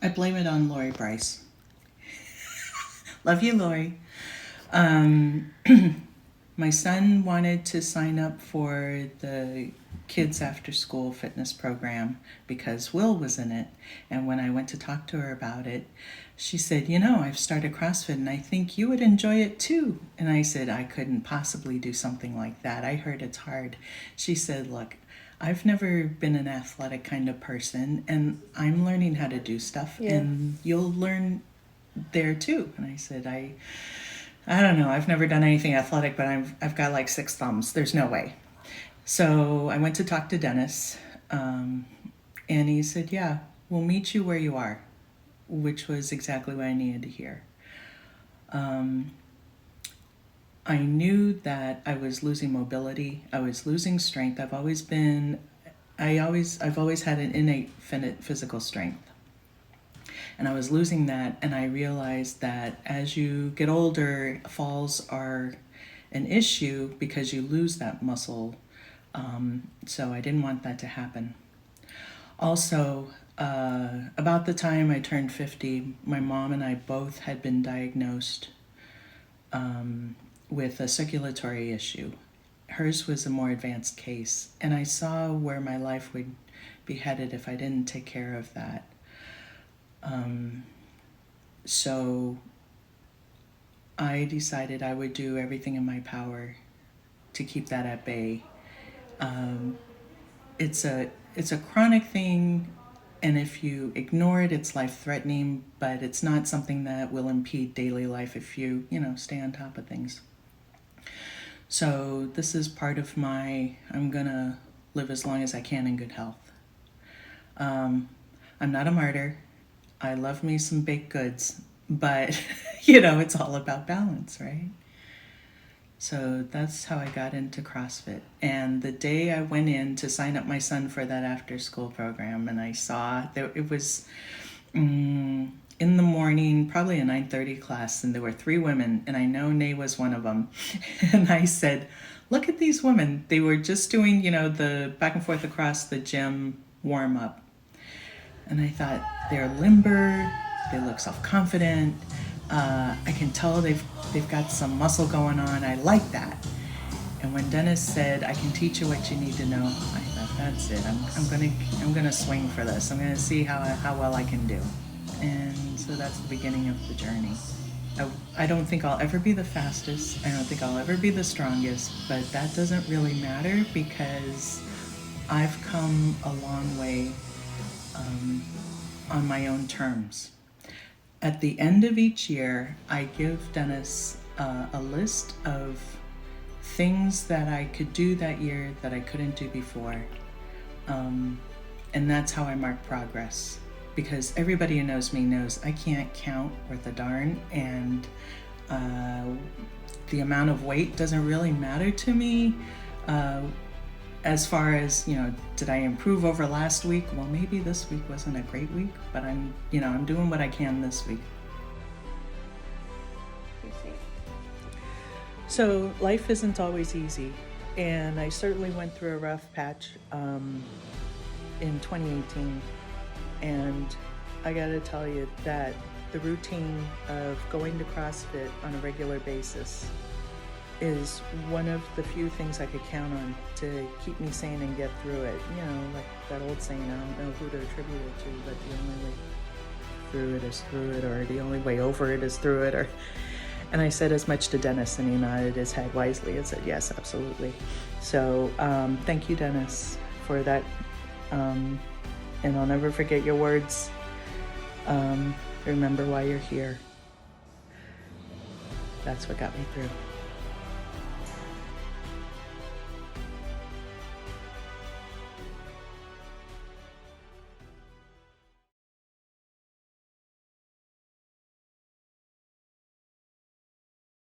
I blame it on Lori Bryce. Love you, Lori. My son wanted to sign up for the kids after school fitness program because Will was in it. And when I went to talk to her about it, she said, I've started CrossFit and I think you would enjoy it too. And I said, I couldn't possibly do something like that. I heard it's hard. She said, look, I've never been an athletic kind of person and I'm learning how to do stuff and you'll learn there too. And I said, I don't know. I've never done anything athletic, but I've got like 6 thumbs. There's no way. So I went to talk to Dennis, and he said, yeah, we'll meet you where you are, which was exactly what I needed to hear. I knew that I was losing mobility. I was losing strength. I've always had an innate physical strength. And I was losing that, and I realized that as you get older, falls are an issue because you lose that muscle. So I didn't want that to happen. Also, about the time I turned 50, my mom and I both had been diagnosed with a circulatory issue. Hers was a more advanced case, and I saw where my life would be headed if I didn't take care of that. So I decided I would do everything in my power to keep that at bay. It's a chronic thing, and if you ignore it, it's life-threatening, but it's not something that will impede daily life if you stay on top of things. So this is part of I'm gonna live as long as I can in good health. I'm not a martyr. I love me some baked goods, but it's all about balance, right? So that's how I got into CrossFit. And the day I went in to sign up my son for that after school program, and I saw that it was in the morning, probably a 9:30 class, and there were 3 women, and I know Nay was one of them. And I said, look at these women. They were just doing, the back and forth across the gym warm up. And I thought, they're limber, they look self-confident, I can tell they've got some muscle going on. I like that. And when Dennis said, I can teach you what you need to know, I thought, that's it. I'm gonna swing for this. I'm gonna see how well I can do. And so that's the beginning of the journey. I don't think I'll ever be the fastest. I don't think I'll ever be the strongest, but that doesn't really matter because I've come a long way on my own terms. At the end of each year, I give Dennis a list of things that I could do that year that I couldn't do before. And that's how I mark progress. Because everybody who knows me knows I can't count worth a darn, and the amount of weight doesn't really matter to me. As far as, did I improve over last week? Well, maybe this week wasn't a great week, but I'm doing what I can this week. So life isn't always easy, and I certainly went through a rough patch in 2018, and I gotta tell you that the routine of going to CrossFit on a regular basis is one of the few things I could count on to keep me sane and get through it. Like that old saying, I don't know who to attribute it to, but the only way through it is through it, or the only way over it is through it. And I said as much to Dennis, and he nodded his head wisely and said, yes, absolutely. So thank you, Dennis, for that. And I'll never forget your words. Remember why you're here. That's what got me through.